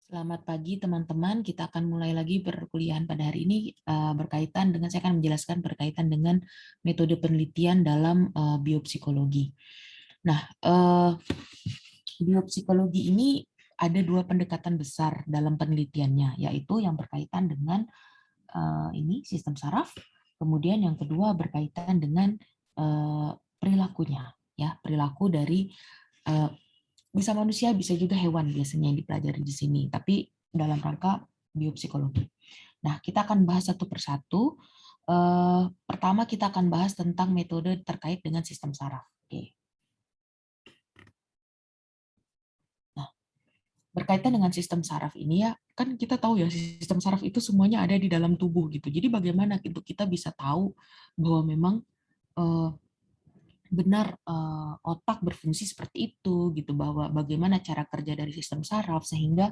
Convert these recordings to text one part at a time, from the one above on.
Selamat pagi teman-teman, kita akan mulai lagi perkuliahan pada hari ini berkaitan dengan, saya akan menjelaskan berkaitan dengan metode penelitian dalam biopsikologi. Nah, biopsikologi ini ada dua pendekatan besar dalam penelitiannya, yaitu yang berkaitan dengan ini sistem saraf, kemudian yang kedua berkaitan dengan perilakunya, ya perilaku dari eh, bisa manusia, bisa juga hewan biasanya yang dipelajari di sini, tapi dalam rangka biopsikologi. Nah, kita akan bahas satu persatu. Pertama kita akan bahas tentang metode terkait dengan sistem saraf. Oke. Nah, berkaitan dengan sistem saraf ini ya, kan kita tahu ya sistem saraf itu semuanya ada di dalam tubuh gitu. Jadi bagaimana gitu kita bisa tahu bahwa memang eh, benar otak berfungsi seperti itu gitu, bahwa bagaimana cara kerja dari sistem saraf sehingga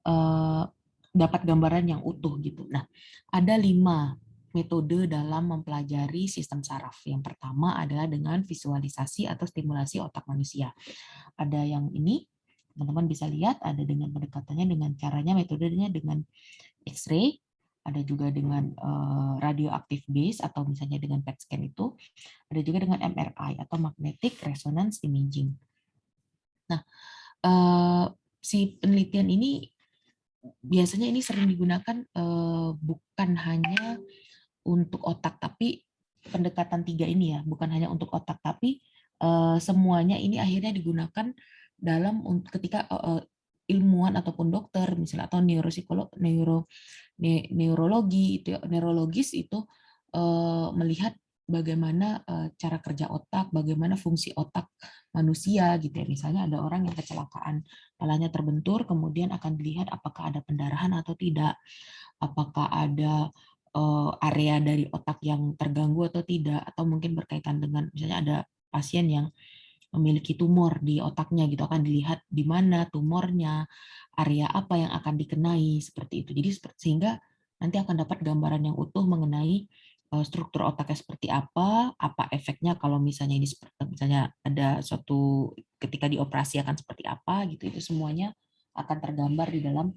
eh, dapat gambaran yang utuh gitu. Nah, ada 5 metode dalam mempelajari sistem saraf. Yang pertama adalah dengan visualisasi atau stimulasi otak manusia. Ada yang ini, teman-teman bisa lihat, ada dengan pendekatannya dengan caranya, metodenya dengan X-ray, ada juga dengan radioactive base atau misalnya dengan PET scan itu, ada juga dengan MRI atau magnetic resonance imaging. Nah, si penelitian ini biasanya ini sering digunakan bukan hanya untuk otak, tapi pendekatan tiga ini ya, bukan hanya untuk otak, tapi semuanya ini akhirnya digunakan dalam ketika ilmuwan ataupun dokter misalnya atau neurologi itu neurologis itu melihat bagaimana cara kerja otak, bagaimana fungsi otak manusia gitu ya. Misalnya ada orang yang kecelakaan, kepalanya terbentur, kemudian akan dilihat apakah ada pendarahan atau tidak, apakah ada area dari otak yang terganggu atau tidak, atau mungkin berkaitan dengan misalnya ada pasien yang memiliki tumor di otaknya gitu, akan dilihat di mana tumornya, area apa yang akan dikenai seperti itu. Jadi sehingga nanti akan dapat gambaran yang utuh mengenai struktur otaknya seperti apa efeknya kalau misalnya ini misalnya ada suatu ketika dioperasi akan seperti apa gitu, itu semuanya akan tergambar di dalam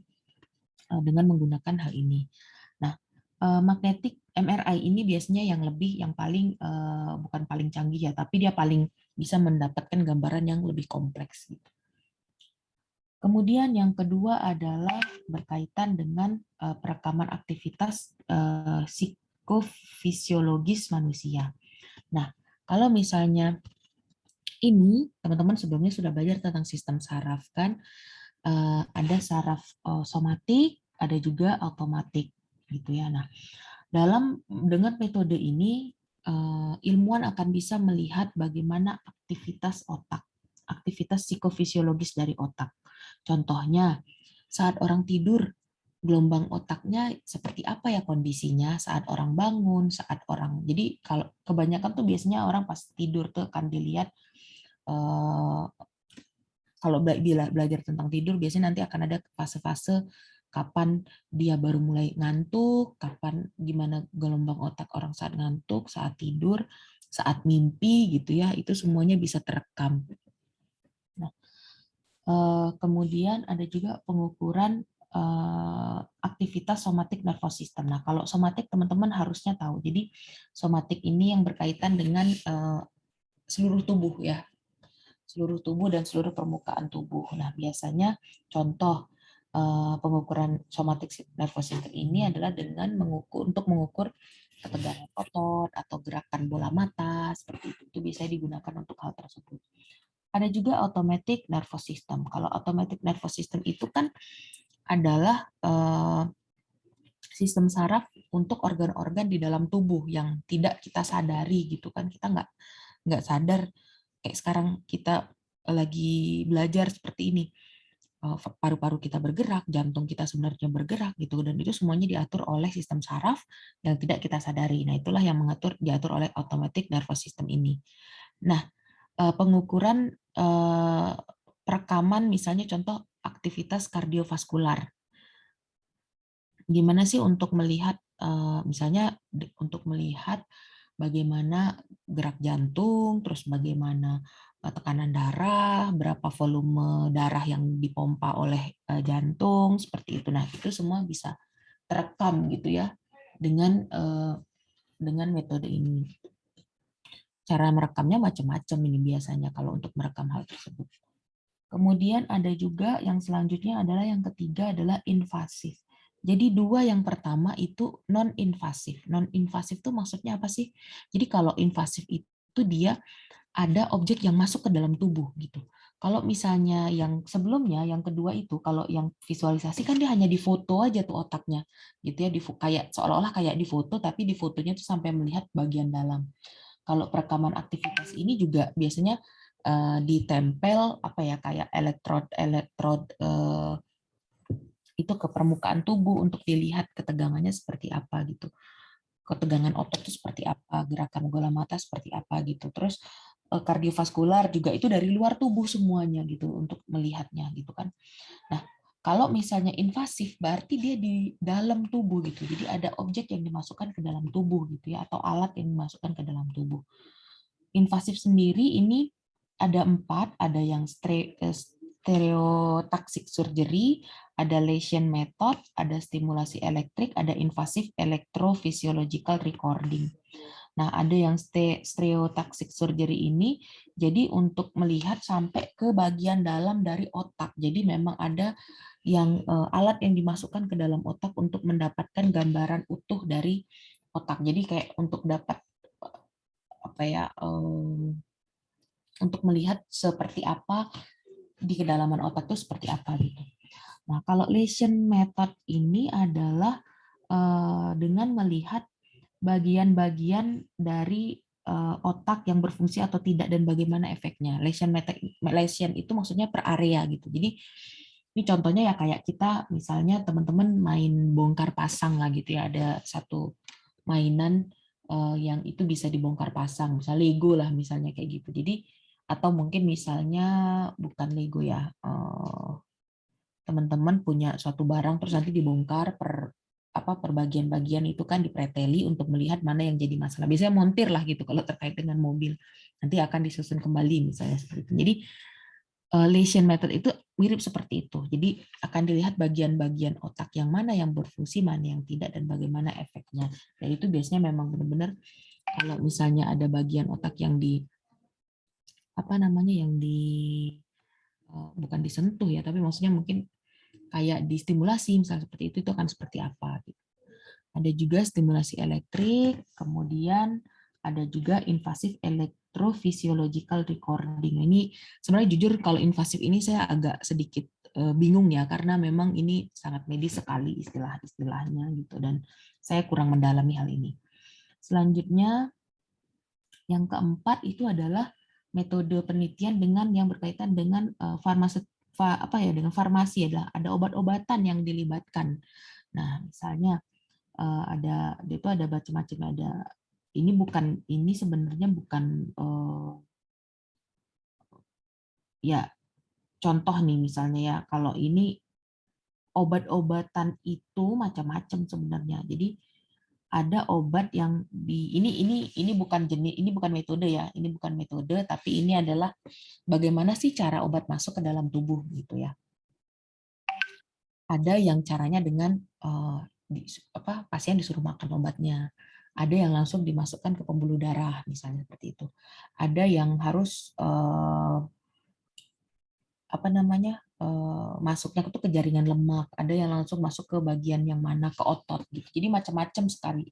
dengan menggunakan hal ini. Nah, magnetic MRI ini biasanya yang paling bukan paling canggih ya, tapi dia paling bisa mendapatkan gambaran yang lebih kompleks gitu. Kemudian yang kedua adalah berkaitan dengan perekaman aktivitas psikofisiologis manusia. Nah, kalau misalnya ini teman-teman sebelumnya sudah belajar tentang sistem saraf kan, ada saraf somatik, ada juga otomatik gitu ya. Nah, dengan metode ini ilmuwan akan bisa melihat bagaimana aktivitas otak, aktivitas psikofisiologis dari otak. Contohnya, saat orang tidur, gelombang otaknya seperti apa ya kondisinya saat orang bangun, saat orang. Jadi kalau kebanyakan tuh biasanya orang pas tidur tuh akan dilihat eh, kalau belajar tentang tidur biasanya nanti akan ada fase-fase kapan dia baru mulai ngantuk, kapan gimana gelombang otak orang saat ngantuk, saat tidur, saat mimpi gitu ya, itu semuanya bisa terekam. Nah, kemudian ada juga pengukuran aktivitas somatic nervous system. Nah, kalau somatik teman-teman harusnya tahu. Jadi somatik ini yang berkaitan dengan seluruh tubuh ya, seluruh tubuh dan seluruh permukaan tubuh. Nah, biasanya contoh pengukuran somatic nervous system ini adalah dengan mengukur ketegangan otot atau gerakan bola mata seperti itu. Itu biasanya digunakan untuk hal tersebut. Ada juga automatic nervous system. Kalau automatic nervous system itu kan adalah sistem saraf untuk organ-organ di dalam tubuh yang tidak kita sadari gitu kan, kita nggak sadar kayak sekarang kita lagi belajar seperti ini, paru-paru kita bergerak, jantung kita sebenarnya bergerak gitu, dan itu semuanya diatur oleh sistem saraf yang tidak kita sadari. Nah, itulah yang diatur oleh automatic nervous system ini. Nah, pengukuran perekaman misalnya contoh aktivitas kardiovaskular. Gimana sih untuk melihat misalnya untuk melihat bagaimana gerak jantung, terus bagaimana tekanan darah, berapa volume darah yang dipompa oleh jantung, seperti itu. Nah, itu semua bisa terekam gitu ya dengan metode ini. Cara merekamnya macam-macam ini biasanya kalau untuk merekam hal tersebut. Kemudian ada juga yang selanjutnya adalah yang ketiga adalah invasif. Jadi dua yang pertama itu non-invasif. Non-invasif itu maksudnya apa sih? Jadi kalau invasif itu dia ada objek yang masuk ke dalam tubuh gitu. Kalau misalnya yang sebelumnya, yang kedua itu, kalau yang visualisasi kan dia hanya difoto aja tuh otaknya, gitu ya, kayak seolah-olah kayak difoto, tapi di fotonya tuh sampai melihat bagian dalam. Kalau perekaman aktivitas ini juga biasanya ditempel apa ya kayak elektrod itu ke permukaan tubuh untuk dilihat ketegangannya seperti apa gitu, ketegangan otot itu seperti apa, gerakan bola mata seperti apa gitu. Terus kardiovaskular juga itu dari luar tubuh semuanya gitu untuk melihatnya gitu kan. Nah, kalau misalnya invasif berarti dia di dalam tubuh gitu. Jadi ada objek yang dimasukkan ke dalam tubuh gitu ya, atau alat yang dimasukkan ke dalam tubuh. Invasif sendiri ini ada 4, ada yang stereotaxic surgery, ada lesion method, ada stimulasi elektrik, ada invasive electrophysiological recording. Nah, ada yang stereotaxic surgery ini jadi untuk melihat sampai ke bagian dalam dari otak. Jadi memang ada yang alat yang dimasukkan ke dalam otak untuk mendapatkan gambaran utuh dari otak. Jadi kayak untuk dapat apa ya untuk melihat seperti apa di kedalaman otak itu seperti apa gitu. Nah, kalau lesion method ini adalah dengan melihat bagian-bagian dari otak yang berfungsi atau tidak dan bagaimana efeknya. Lesion itu maksudnya per area gitu. Jadi ini contohnya ya kayak kita misalnya teman-teman main bongkar pasang lah gitu ya. Ada satu mainan yang itu bisa dibongkar pasang, misalnya Lego lah misalnya kayak gitu. Jadi atau mungkin misalnya bukan Lego ya, teman-teman punya suatu barang terus nanti dibongkar per bagian-bagian itu kan dipreteli untuk melihat mana yang jadi masalah. Biasanya montir lah gitu kalau terkait dengan mobil. Nanti akan disusun kembali misalnya seperti itu. Jadi lesion method itu mirip seperti itu. Jadi akan dilihat bagian-bagian otak yang mana yang berfungsi, mana yang tidak, dan bagaimana efeknya. Dan itu biasanya memang benar-benar kalau misalnya ada bagian otak yang di apa namanya yang di bukan disentuh ya, tapi maksudnya mungkin kayak distimulasi misalnya seperti itu akan seperti apa gitu. Ada juga stimulasi elektrik, kemudian ada juga invasive electrophysiological recording. Ini sebenarnya jujur kalau invasif ini saya agak sedikit bingung ya karena memang ini sangat medis sekali istilah-istilahnya gitu dan saya kurang mendalami hal ini. Selanjutnya yang keempat itu adalah metode penelitian dengan yang berkaitan dengan dengan farmasi adalah ada obat-obatan yang dilibatkan. Nah, misalnya ada itu ada macam-macam ada ini sebenarnya bukan ya contoh nih misalnya ya kalau ini obat-obatan itu macam-macam sebenarnya. Jadi ada obat yang ini bukan jenis ini bukan metode ya ini bukan metode tapi ini adalah bagaimana sih cara obat masuk ke dalam tubuh gitu ya. Ada yang caranya dengan pasien disuruh makan obatnya, ada yang langsung dimasukkan ke pembuluh darah misalnya seperti itu, ada yang harus masuknya itu ke jaringan lemak, ada yang langsung masuk ke bagian yang mana ke otot gitu. Jadi macam-macam sekali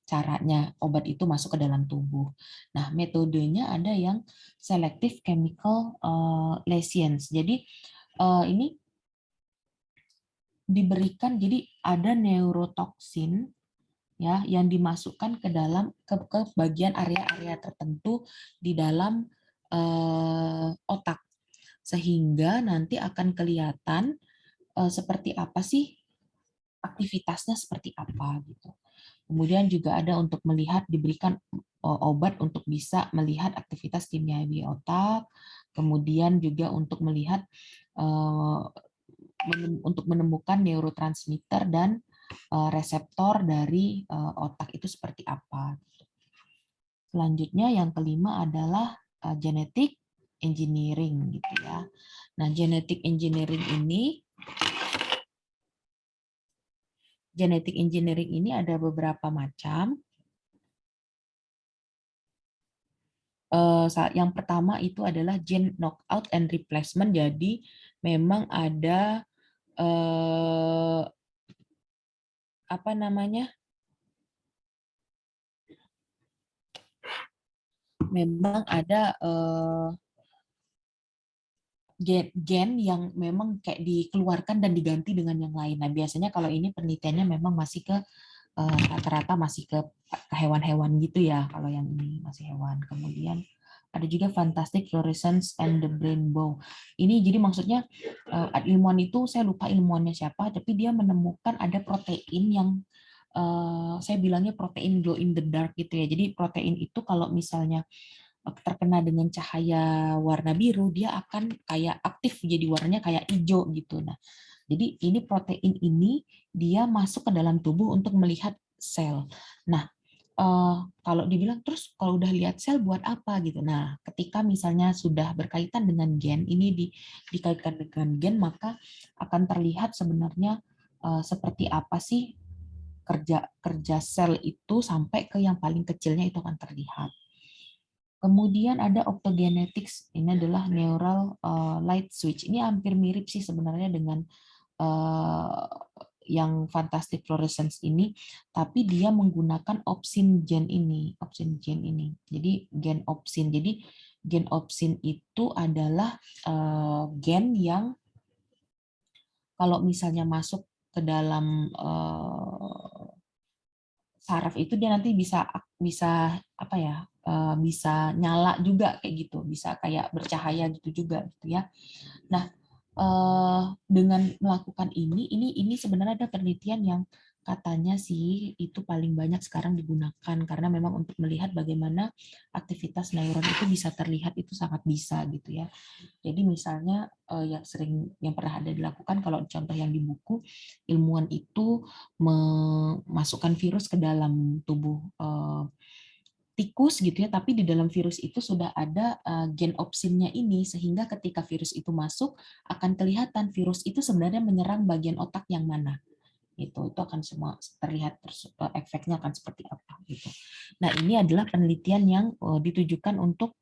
caranya obat itu masuk ke dalam tubuh. Nah, metodenya ada yang selective chemical lesions. Jadi ini diberikan jadi ada neurotoksin ya yang dimasukkan ke dalam ke bagian area-area tertentu di dalam otak sehingga nanti akan kelihatan seperti apa sih aktivitasnya seperti apa gitu. Kemudian juga ada untuk melihat diberikan obat untuk bisa melihat aktivitas kimiawi otak, kemudian juga untuk melihat untuk menemukan neurotransmitter dan reseptor dari otak itu seperti apa. Selanjutnya yang kelima adalah genetik. engineering gitu ya. Nah, genetic engineering ini ada beberapa macam. Yang pertama itu adalah gene knockout and replacement. Jadi memang ada apa namanya? Memang ada gen yang memang kayak dikeluarkan dan diganti dengan yang lain. Nah, biasanya kalau ini penelitiannya memang masih ke rata-rata masih ke hewan-hewan gitu ya, kalau yang ini masih hewan. Kemudian ada juga fantastic fluorescence and the rainbow. Ini jadi maksudnya ilmuwan itu, saya lupa ilmuwannya siapa, tapi dia menemukan ada protein yang saya bilangnya protein glow in the dark gitu ya. Jadi protein itu kalau misalnya terkena dengan cahaya warna biru, dia akan kayak aktif, jadi warnanya kayak hijau gitu. Nah, jadi ini protein ini dia masuk ke dalam tubuh untuk melihat sel. Nah, kalau dibilang terus kalau udah lihat sel buat apa gitu. Nah, ketika misalnya sudah berkaitan dengan gen, ini dikaitkan dengan gen, maka akan terlihat sebenarnya seperti apa sih kerja kerja sel itu sampai ke yang paling kecilnya itu akan terlihat. Kemudian ada optogenetics, ini adalah neural light switch. Ini hampir mirip sih sebenarnya dengan yang fantastic fluorescence ini, tapi dia menggunakan opsin gen ini, Jadi gen opsin. Jadi gen opsin itu adalah gen yang kalau misalnya masuk ke dalam saraf itu dia nanti bisa bisa apa ya bisa nyala juga kayak gitu, bisa kayak bercahaya gitu juga gitu ya. Nah, dengan melakukan ini sebenarnya ada penelitian yang katanya sih itu paling banyak sekarang digunakan karena memang untuk melihat bagaimana aktivitas neuron itu bisa terlihat, itu sangat bisa gitu ya. Jadi misalnya yang pernah ada dilakukan, kalau contoh yang di buku, ilmuwan itu memasukkan virus ke dalam tubuh tikus gitu ya, tapi di dalam virus itu sudah ada gen opsinnya ini, sehingga ketika virus itu masuk akan kelihatan virus itu sebenarnya menyerang bagian otak yang mana. Itu akan semua terlihat, efeknya akan seperti apa gitu. Nah, ini adalah penelitian yang ditujukan untuk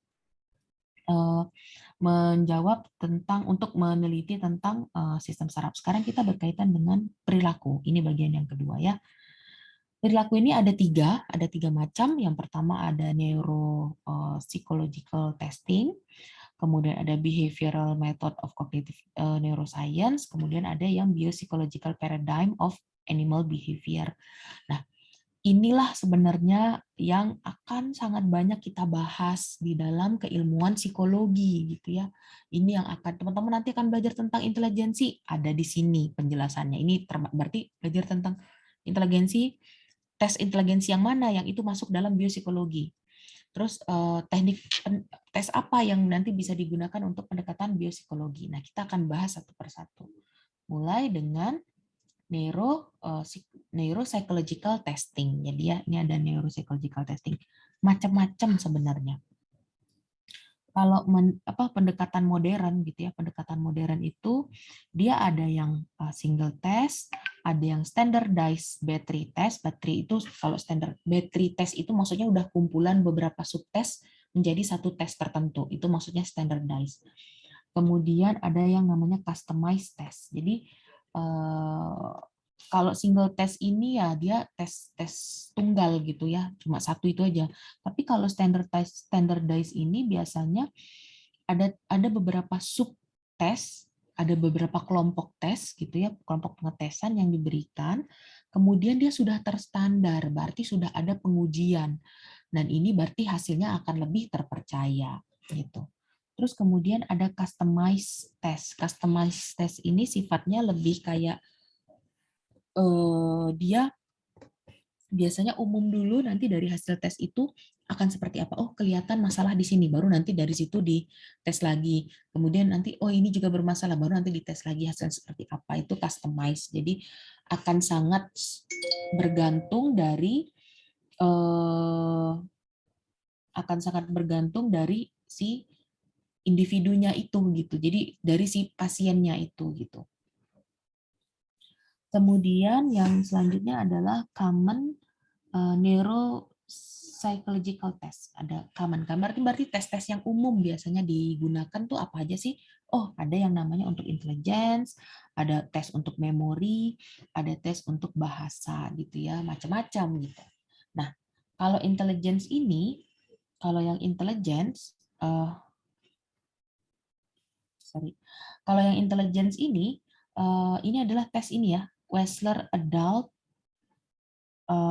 menjawab tentang, untuk meneliti tentang sistem saraf. Sekarang kita berkaitan dengan perilaku. Ini bagian yang kedua ya. Perilaku ini ada tiga macam. Yang pertama ada neuropsychological testing, kemudian ada behavioral method of cognitive neuroscience, kemudian ada yang biopsychological paradigm of animal behavior. Nah, inilah sebenarnya yang akan sangat banyak kita bahas di dalam keilmuan psikologi gitu ya. Ini yang akan teman-teman nanti akan belajar tentang inteligensi, ada di sini penjelasannya. Ini berarti belajar tentang inteligensi, tes inteligensi yang mana yang itu masuk dalam biopsikologi. Terus teknik tes apa yang nanti bisa digunakan untuk pendekatan biopsikologi. Nah, kita akan bahas satu persatu. Mulai dengan neuropsychological testing. Jadi ya, ini ada neuropsychological testing. Macam-macam sebenarnya. Kalau pendekatan modern gitu ya, pendekatan modern itu dia ada yang single test, ada yang standardized battery test. Battery itu kalau standard battery test itu maksudnya udah kumpulan beberapa subtes menjadi satu tes tertentu. Itu maksudnya standardized. Kemudian ada yang namanya customized test. Jadi kalau single test ini ya dia tes tunggal gitu ya, cuma satu itu aja. Tapi kalau standardized ini biasanya ada beberapa sub tes, ada beberapa kelompok tes gitu ya, kelompok pengetesan yang diberikan. Kemudian dia sudah terstandar, berarti sudah ada pengujian. Dan ini berarti hasilnya akan lebih terpercaya gitu. Terus kemudian ada customized test. Customized test ini sifatnya lebih kayak dia biasanya umum dulu, nanti dari hasil tes itu akan seperti apa. Oh, kelihatan masalah di sini, baru nanti dari situ dites lagi. Kemudian nanti, oh ini juga bermasalah, baru nanti dites lagi hasil seperti apa. Itu customize. Jadi akan sangat bergantung dari si individunya itu gitu. Jadi dari si pasiennya itu gitu. Kemudian yang selanjutnya adalah common neuropsychological test. Ada common. Berarti tes-tes yang umum biasanya digunakan tuh apa aja sih? Oh, ada yang namanya untuk intelligence, ada tes untuk memori, ada tes untuk bahasa gitu ya, macam-macam gitu. Nah, kalau intelligence ini, kalau yang intelligence, sorry, kalau yang intelligence ini adalah tes ini ya, Wechsler Adult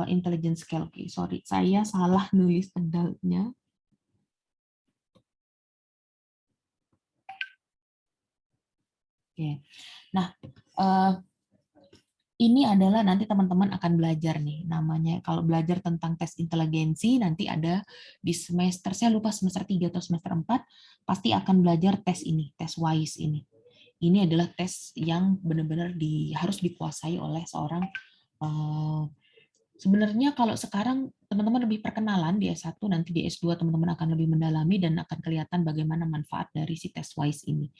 Intelligence Scale. Oke, sorry, saya salah nulis adultnya. Oke, nah ini adalah nanti teman-teman akan belajar nih, namanya kalau belajar tentang tes inteligensi nanti ada di semester, saya lupa semester 3 atau semester 4, pasti akan belajar tes ini, tes WISE ini. Ini adalah tes yang benar-benar harus dikuasai oleh seorang sebenarnya kalau sekarang teman-teman lebih perkenalan di S1, nanti di S2 teman-teman akan lebih mendalami dan akan kelihatan bagaimana manfaat dari si tes WISE ini.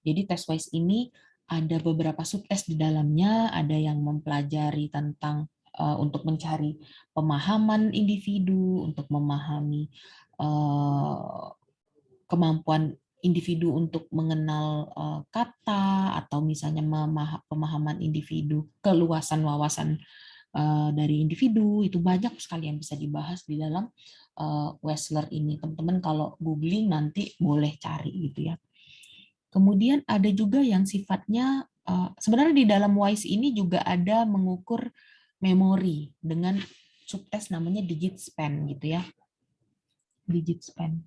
Jadi tes WISE ini ada beberapa subtes di dalamnya, ada yang mempelajari tentang untuk mencari pemahaman individu, untuk memahami kemampuan individu untuk mengenal kata, atau misalnya pemahaman individu, keluasan wawasan dari individu, itu banyak sekali yang bisa dibahas di dalam Wechsler ini. Teman-teman kalau googling nanti boleh cari gitu ya. Kemudian ada juga yang sifatnya sebenarnya di dalam WISE ini juga ada mengukur memori dengan subtes namanya digit span gitu ya. Digit span.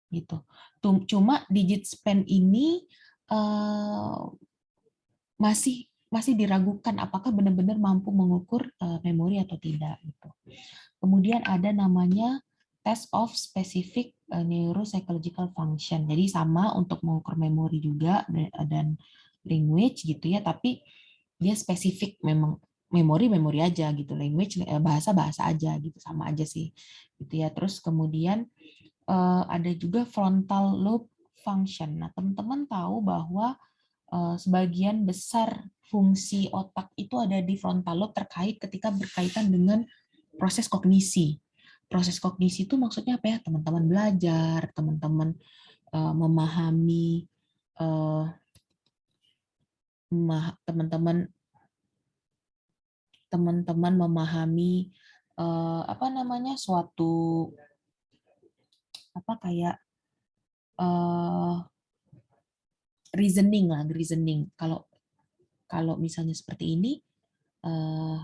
Gitu. Cuma digit span ini masih diragukan apakah benar-benar mampu mengukur memori atau tidak gitu. Kemudian ada namanya test of specific neuropsychological function. Jadi sama untuk mengukur memori juga dan language gitu ya, tapi dia spesifik, memang memori aja gitu, language bahasa aja gitu, sama aja sih gitu ya. Terus kemudian ada juga frontal lobe function. Nah, teman-teman tahu bahwa sebagian besar fungsi otak itu ada di frontal lobe terkait ketika berkaitan dengan proses kognisi. Proses kognisi itu maksudnya apa ya? Teman-teman belajar, teman-teman memahami, teman-teman memahami apa namanya, suatu apa kayak reasoning. Kalau kalau misalnya seperti ini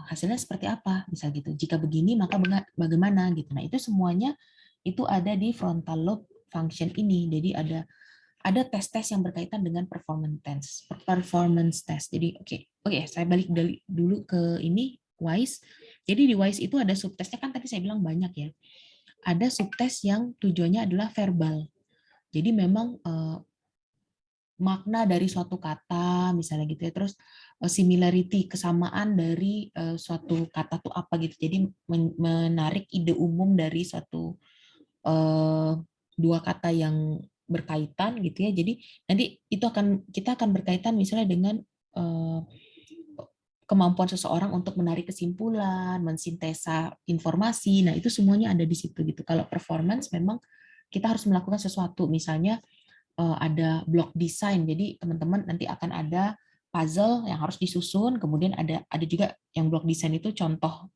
hasilnya seperti apa, bisa gitu. Jika begini maka bagaimana gitu. Nah, itu semuanya itu ada di frontal lobe function ini. Jadi ada tes-tes yang berkaitan dengan performance test. Jadi oke, saya balik dulu ke ini WISE. Jadi di WISE itu ada subtesnya, kan tadi saya bilang banyak ya. Ada subtes yang tujuannya adalah verbal. Jadi memang makna dari suatu kata misalnya gitu ya, terus similarity, kesamaan dari suatu kata tuh apa gitu, jadi menarik ide umum dari suatu dua kata yang berkaitan gitu ya. Jadi nanti kita akan berkaitan misalnya dengan kemampuan seseorang untuk menarik kesimpulan, mensintesa informasi. Nah, itu semuanya ada di situ gitu. Kalau performance memang kita harus melakukan sesuatu, misalnya ada blok desain. Jadi teman-teman nanti akan ada puzzle yang harus disusun, kemudian ada juga yang blok desain itu contoh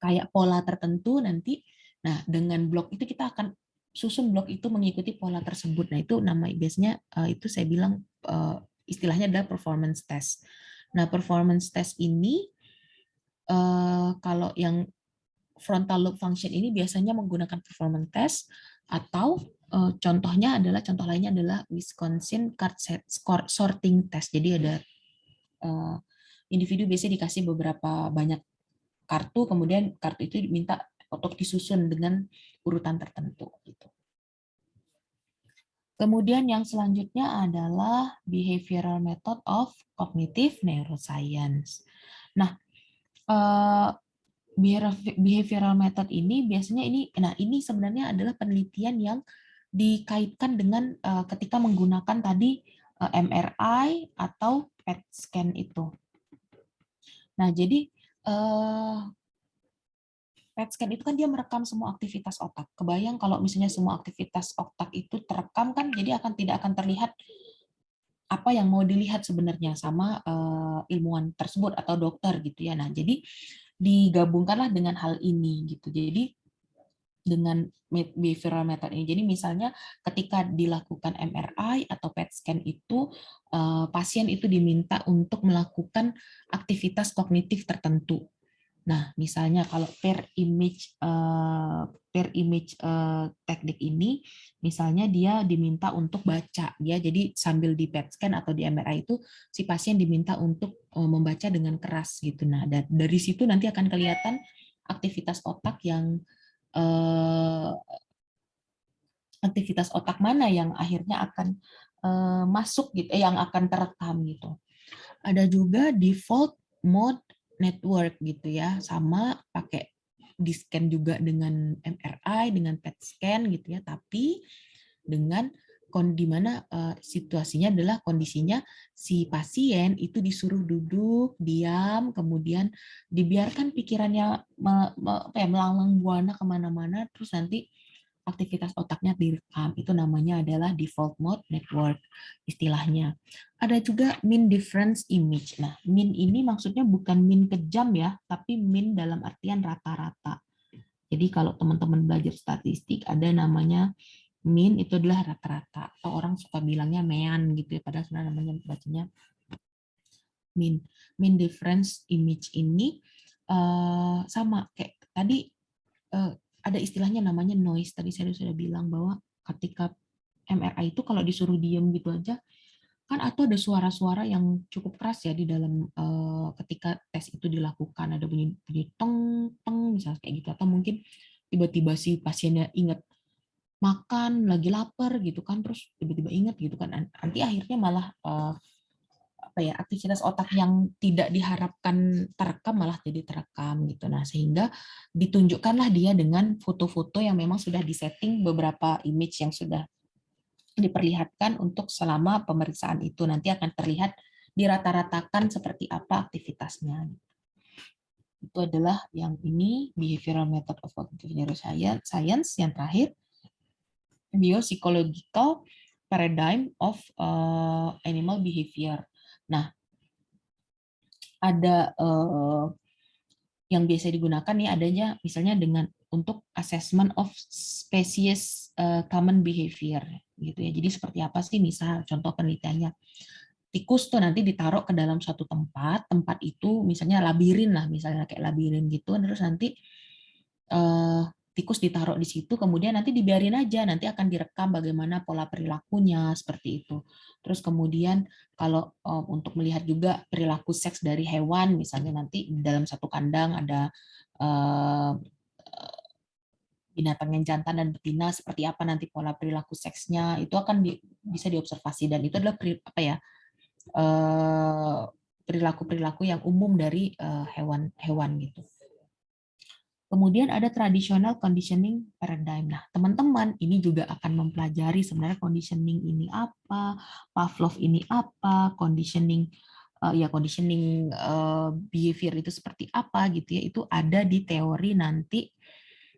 kayak pola tertentu nanti. Nah, dengan blok itu kita akan susun blok itu mengikuti pola tersebut. Nah, itu biasanya itu saya bilang istilahnya adalah performance test. Nah, performance test ini kalau yang frontal lobe function ini biasanya menggunakan performance test, atau contoh lainnya adalah Wisconsin card sorting test. Jadi ada individu biasanya dikasih beberapa banyak kartu, kemudian kartu itu diminta untuk disusun dengan urutan tertentu gitu. Kemudian yang selanjutnya adalah behavioral method of cognitive neuroscience. Nah, behavioral method ini biasanya ini sebenarnya adalah penelitian yang dikaitkan dengan ketika menggunakan tadi MRI atau PET scan itu. Nah, jadi PET scan itu kan dia merekam semua aktivitas otak. Kebayang kalau misalnya semua aktivitas otak itu terekam kan, jadi tidak akan terlihat apa yang mau dilihat sebenarnya sama ilmuwan tersebut atau dokter gitu ya. Nah, jadi digabungkanlah dengan hal ini gitu. Jadi dengan behavioral method ini. Jadi misalnya ketika dilakukan MRI atau PET scan itu pasien itu diminta untuk melakukan aktivitas kognitif tertentu. Nah, misalnya kalau per image teknik ini, misalnya dia diminta untuk baca, ya. Jadi sambil di PET scan atau di MRI itu si pasien diminta untuk membaca dengan keras gitu. Nah, dari situ nanti akan kelihatan aktivitas otak yang aktivitas otak mana yang akhirnya akan masuk gitu, yang akan terekam gitu. Ada juga default mode network gitu ya, sama pakai di scan juga dengan MRI, dengan PET scan gitu ya, tapi dengan di mana situasinya adalah kondisinya si pasien itu disuruh duduk diam, kemudian dibiarkan pikirannya melanglang buana kemana-mana, terus nanti aktivitas otaknya direkam. Itu namanya adalah default mode network istilahnya. Ada juga mean difference image. Nah, mean ini maksudnya bukan mean kejam ya, tapi mean dalam artian rata-rata. Jadi kalau teman-teman belajar statistik ada namanya mean, itu adalah rata-rata. Atau orang suka bilangnya mean gitu ya, padahal sebenarnya namanya bacanya mean. Mean difference image ini sama kayak tadi, ada istilahnya namanya noise. Tadi saya sudah bilang bahwa ketika MRI itu kalau disuruh diem gitu aja, kan atau ada suara-suara yang cukup keras ya di dalam ketika tes itu dilakukan, ada bunyi bunyi teng teng misalnya kayak gitu, atau mungkin tiba-tiba si pasiennya ingat makan lagi lapar gitu kan, terus tiba-tiba ingat gitu kan, nanti akhirnya malah apa ya, aktivitas otak yang tidak diharapkan terekam malah jadi terekam gitu. Nah, sehingga ditunjukkanlah dia dengan foto-foto yang memang sudah disetting, beberapa image yang sudah diperlihatkan untuk selama pemeriksaan itu, nanti akan terlihat dirata-ratakan seperti apa aktivitasnya. Itu adalah yang ini behavioral method of cognitive neuroscience. Yang terakhir, biopsychological paradigm of animal behavior. Nah, ada yang biasa digunakan nih adanya misalnya dengan untuk assessment of species common behavior gitu ya. Jadi seperti apa sih, misal contoh penelitiannya, tikus tuh nanti ditaruh ke dalam suatu tempat itu misalnya labirin lah, misalnya kayak labirin gitu, terus nanti tikus ditaruh di situ, kemudian nanti dibiarin aja, nanti akan direkam bagaimana pola perilakunya seperti itu. Terus kemudian kalau untuk melihat juga perilaku seks dari hewan, misalnya nanti dalam satu kandang ada binatang yang jantan dan betina, seperti apa nanti pola perilaku seksnya, itu akan bisa diobservasi, dan itu adalah perilaku-perilaku yang umum dari hewan-hewan gitu. Kemudian ada traditional conditioning paradigm. Nah, teman-teman ini juga akan mempelajari sebenarnya conditioning ini apa, Pavlov ini apa, conditioning behavior itu seperti apa gitu ya. Itu ada di teori nanti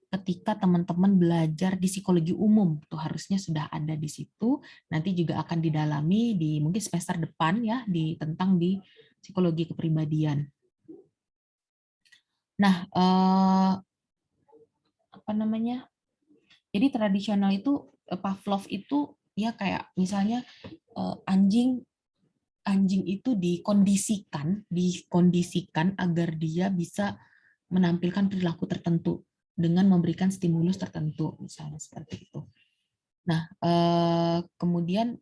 ketika teman-teman belajar di psikologi umum, tuh harusnya sudah ada di situ. Nanti juga akan didalami di mungkin semester depan ya, tentang di psikologi kepribadian. Nah, apa namanya? Jadi tradisional itu Pavlov itu ya kayak misalnya anjing itu dikondisikan agar dia bisa menampilkan perilaku tertentu dengan memberikan stimulus tertentu, misalnya seperti itu. Nah, kemudian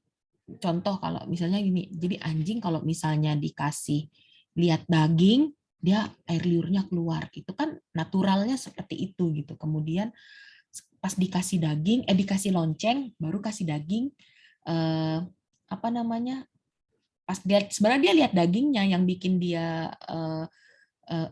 contoh kalau misalnya gini, jadi anjing kalau misalnya dikasih lihat daging, dia air liurnya keluar, itu kan naturalnya seperti itu gitu. Kemudian pas dikasih daging, dikasih lonceng, baru kasih daging, apa namanya? Pas dia sebenarnya dia lihat dagingnya yang bikin dia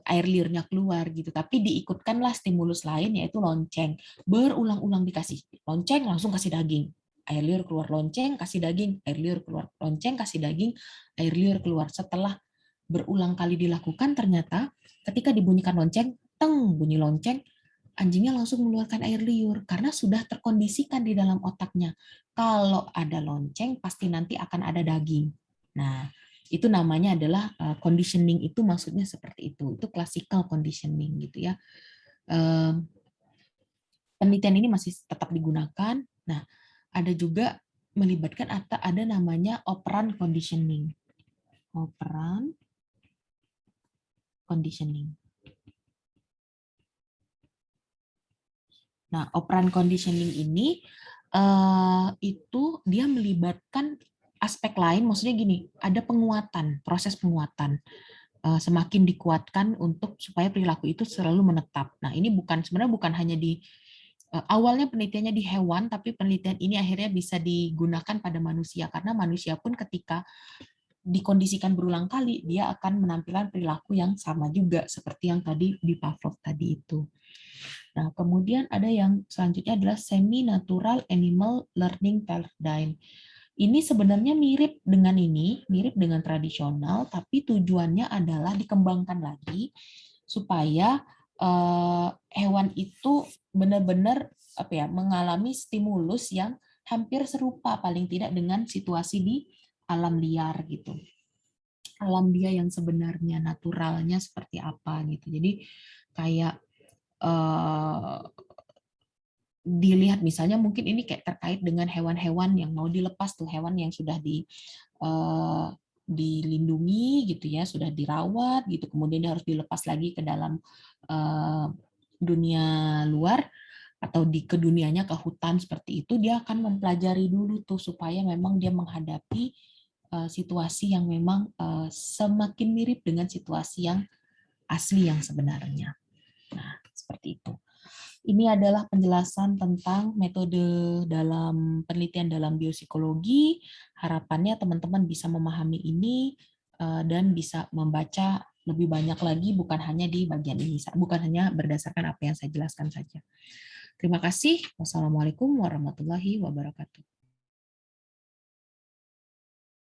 air liurnya keluar gitu, tapi diikutkanlah stimulus lain yaitu lonceng, berulang-ulang dikasih lonceng langsung kasih daging, air liur keluar, lonceng kasih daging, air liur keluar, lonceng kasih daging, air liur keluar. Setelah berulang kali dilakukan, ternyata ketika dibunyikan lonceng, teng bunyi lonceng, anjingnya langsung mengeluarkan air liur karena sudah terkondisikan di dalam otaknya. Kalau ada lonceng pasti nanti akan ada daging. Nah, itu namanya adalah conditioning, itu maksudnya seperti itu. Itu classical conditioning gitu ya. Penelitian ini masih tetap digunakan. Nah, ada juga melibatkan ada namanya operant conditioning. Operant conditioning. Nah, operant conditioning ini itu dia melibatkan aspek lain, maksudnya gini, ada penguatan, proses penguatan. Semakin dikuatkan untuk supaya perilaku itu selalu menetap. Nah, ini sebenarnya bukan hanya di awalnya penelitiannya di hewan, tapi penelitian ini akhirnya bisa digunakan pada manusia karena manusia pun ketika dikondisikan berulang kali dia akan menampilkan perilaku yang sama juga seperti yang tadi di Pavlov tadi itu. Nah, kemudian ada yang selanjutnya adalah semi-natural animal learning paradigm. Ini sebenarnya mirip dengan tradisional, tapi tujuannya adalah dikembangkan lagi supaya hewan itu benar-benar mengalami stimulus yang hampir serupa paling tidak dengan situasi di alam liar gitu. Alam dia yang sebenarnya naturalnya seperti apa gitu. Jadi kayak dilihat misalnya mungkin ini kayak terkait dengan hewan-hewan yang mau dilepas tuh, hewan yang sudah dilindungi gitu ya, sudah dirawat gitu, kemudian dia harus dilepas lagi ke dalam dunia luar atau ke dunianya, ke hutan seperti itu, dia akan mempelajari dulu tuh supaya memang dia menghadapi situasi yang memang semakin mirip dengan situasi yang asli yang sebenarnya. Nah, seperti itu. Ini adalah penjelasan tentang metode dalam penelitian dalam biopsikologi. Harapannya teman-teman bisa memahami ini dan bisa membaca lebih banyak lagi, bukan hanya di bagian ini, bukan hanya berdasarkan apa yang saya jelaskan saja. Terima kasih. Wassalamualaikum warahmatullahi wabarakatuh.